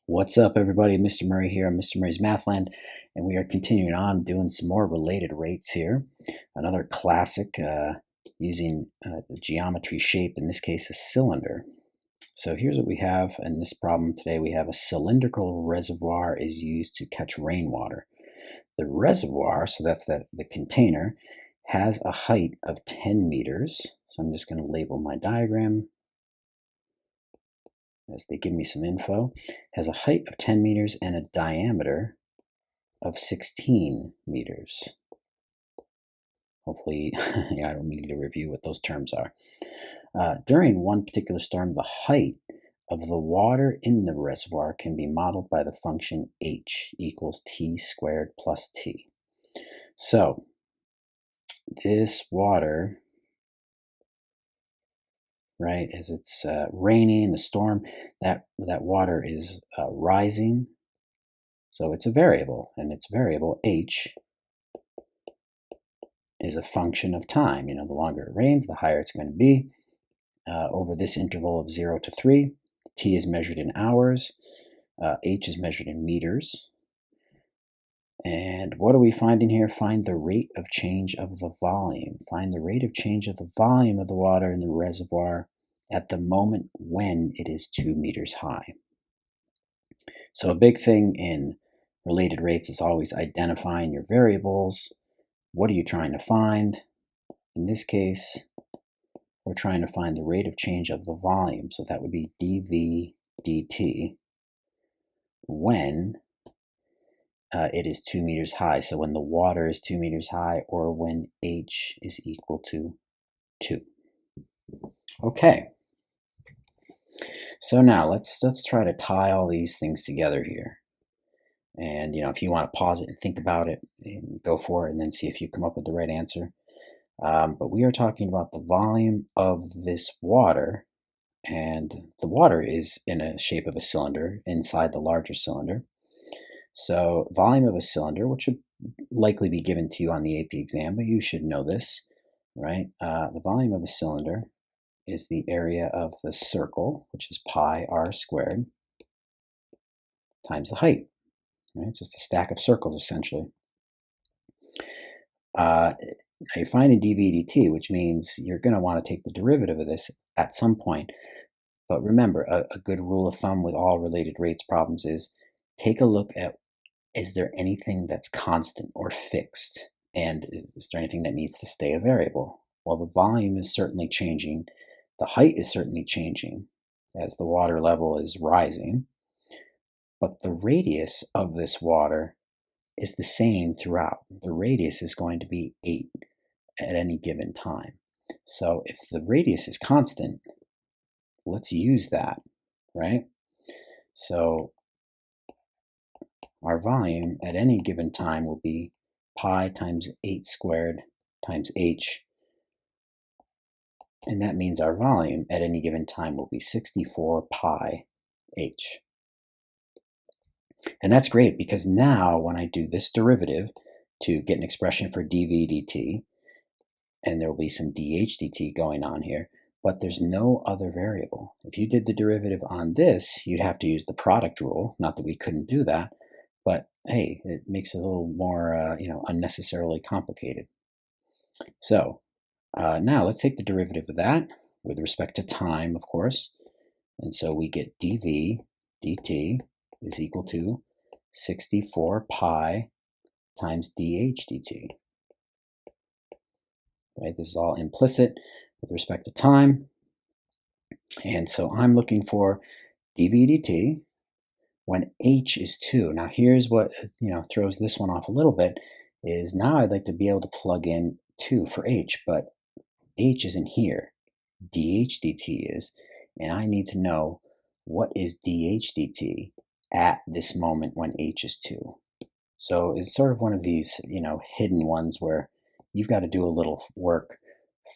What's up, everybody? Mr. Murray here on Mr. Murray's Mathland, and we are continuing on doing some more related rates here. Another classic using the geometry shape, in this case a cylinder. So here's what we have in this problem today. We have a cylindrical reservoir is used to catch rainwater. The reservoir, so that's the container, has a height of 10 meters. So I'm just going to label my diagram as they give me some info, has a height of 10 meters and a diameter of 16 meters. Hopefully, I don't need to review what those terms are. During one particular storm, the height of the water in the reservoir can be modeled by the function h equals t squared plus t. So this water, right, as it's raining in the storm, that water is rising. So it's a variable, and its variable h is a function of time. The longer it rains, the higher it's going to be. Over this interval of 0 to 3, t is measured in hours, h is measured in meters. And what are we finding here? Find the rate of change of the volume. Find the rate of change of the volume of the water in the reservoir at the moment when it is 2 meters high. So a big thing in related rates is always identifying your variables. What are you trying to find? In this case, we're trying to find the rate of change of the volume. So that would be dV dt when it is 2 meters high. So when the water is 2 meters high, or when h is equal to 2. Okay. So now let's try to tie all these things together here. And if you want to pause it and think about it, go for it, and then see if you come up with the right answer. But we are talking about the volume of this water, and the water is in a shape of a cylinder inside the larger cylinder. So volume of a cylinder, which would likely be given to you on the AP exam, but you should know this, right? The volume of a cylinder is the area of the circle, which is pi r squared, times the height, right? It's just a stack of circles, essentially. Now you're finding dV dt, which means you're going to want to take the derivative of this at some point. But remember, a good rule of thumb with all related rates problems is take a look at, is there anything that's constant or fixed? And is there anything that needs to stay a variable? Well, the volume is certainly changing. The height is certainly changing as the water level is rising. But the radius of this water is the same throughout. The radius is going to be 8 at any given time. So if the radius is constant, let's use that, right? So our volume at any given time will be pi times 8 squared times h. And that means our volume at any given time will be 64 pi h. And that's great, because now when I do this derivative to get an expression for dV dt, and there will be some dH dt going on here, but there's no other variable. If you did the derivative on this, you'd have to use the product rule. Not that we couldn't do that, but hey, it makes it a little more, unnecessarily complicated. So now let's take the derivative of that with respect to time, of course. And so we get dV dt is equal to 64 pi times dH dt. Right, this is all implicit with respect to time. And so I'm looking for dV dt when h is 2. Now here's what throws this one off a little bit, is now I'd like to be able to plug in 2 for h, but h isn't here. dH dt is, and I need to know what is dH dt at this moment when h is 2. So it's sort of one of these, hidden ones where you've got to do a little work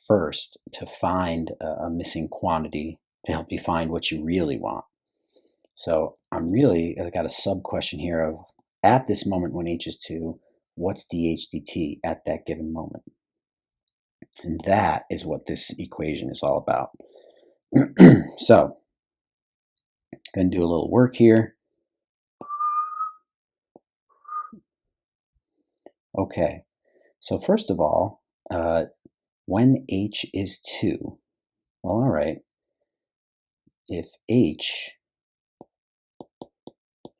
first to find a missing quantity to help you find what you really want. So I've got a sub question here of, at this moment when h is 2, what's dH dt at that given moment? And that is what this equation is all about. So I'm going to do a little work here. Okay, so first of all, when h is 2, well, all right, if h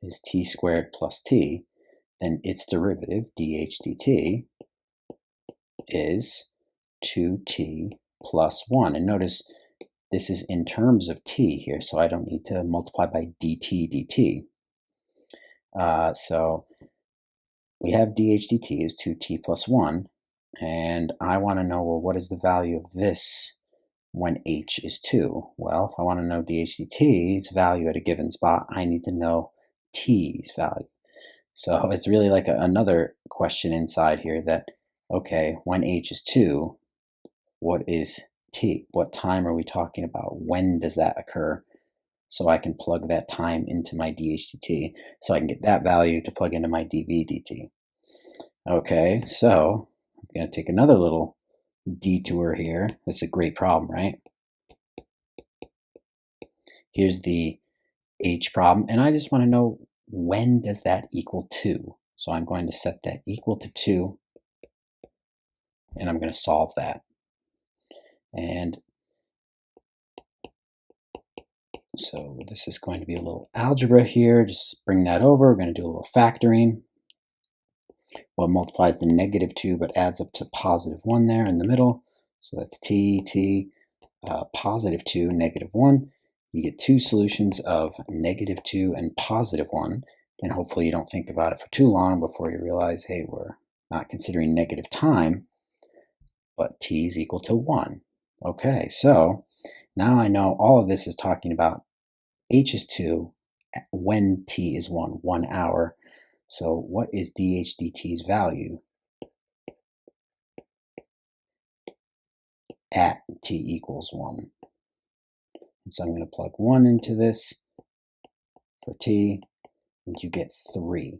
is t squared plus t, then its derivative, dh dt, is 2t plus 1. And notice this is in terms of t here, so I don't need to multiply by dt dt. So we have dh dt is 2t plus 1, and I want to know, well, what is the value of this when h is 2? Well, if I want to know dh dt's value at a given spot, I need to know t's value. So it's really like another question inside here that, okay, when h is 2, what is t? What time are we talking about? When does that occur? So I can plug that time into my dht, so I can get that value to plug into my dv dt. Okay, so I'm going to take another little detour here. This is a great problem, right? Here's the h problem, and I just want to know, when does that equal 2? So I'm going to set that equal to 2, and I'm going to solve that. And so this is going to be a little algebra here. Just bring that over. We're going to do a little factoring. Well, it multiplies the negative 2, but adds up to positive 1 there in the middle. So that's t, positive 2, negative 1. You get two solutions of negative 2 and positive 1. And hopefully you don't think about it for too long before you realize, hey, we're not considering negative time, but t is equal to 1. Okay, so now I know all of this is talking about h is 2 when t is 1 hour. So what is dh dt's value at t equals 1? And so I'm going to plug 1 into this for t, and you get 3.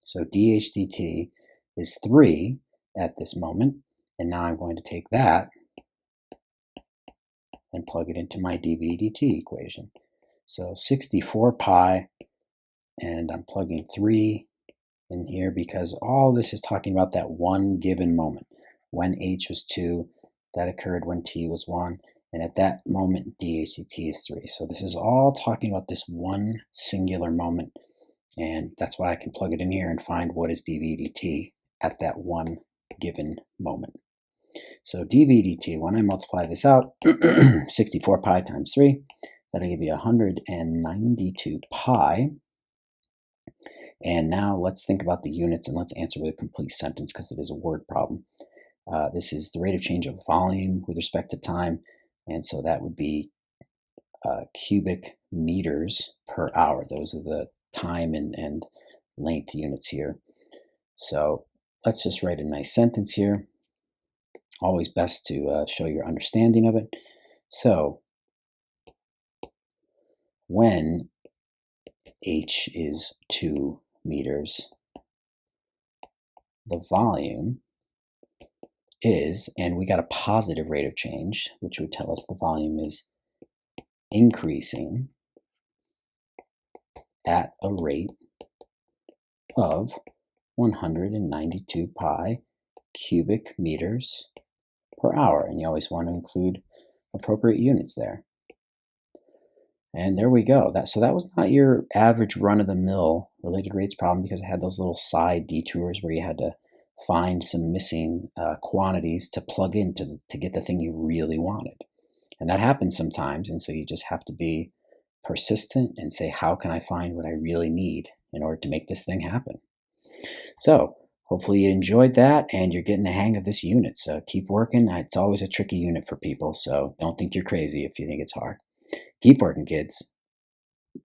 So dh dt is 3 at this moment, and now I'm going to take that and plug it into my dv dt equation. So 64 pi, and I'm plugging 3 in here because all this is talking about that one given moment. When h was 2, that occurred when t was 1, and at that moment dh dt is 3. So this is all talking about this one singular moment, and that's why I can plug it in here and find what is dv dt at that one given moment. So dv dt, when I multiply this out, 64 pi times 3, that'll give you 192 pi. And now let's think about the units, and let's answer with a complete sentence because it is a word problem. This is the rate of change of volume with respect to time, and so that would be cubic meters per hour. Those are the time and length units here. So let's just write a nice sentence here. Always best to show your understanding of it. So when h is 2 meters, the volume is, and we got a positive rate of change, which would tell us the volume is increasing at a rate of 192 pi cubic meters per hour. And you always want to include appropriate units there. And there we go. So that was not your average run-of-the-mill related rates problem, because it had those little side detours where you had to find some missing quantities to plug in to get the thing you really wanted. And that happens sometimes, and so you just have to be persistent and say, how can I find what I really need in order to make this thing happen? So hopefully you enjoyed that and you're getting the hang of this unit. So keep working. It's always a tricky unit for people, so don't think you're crazy if you think it's hard. Keep working, kids.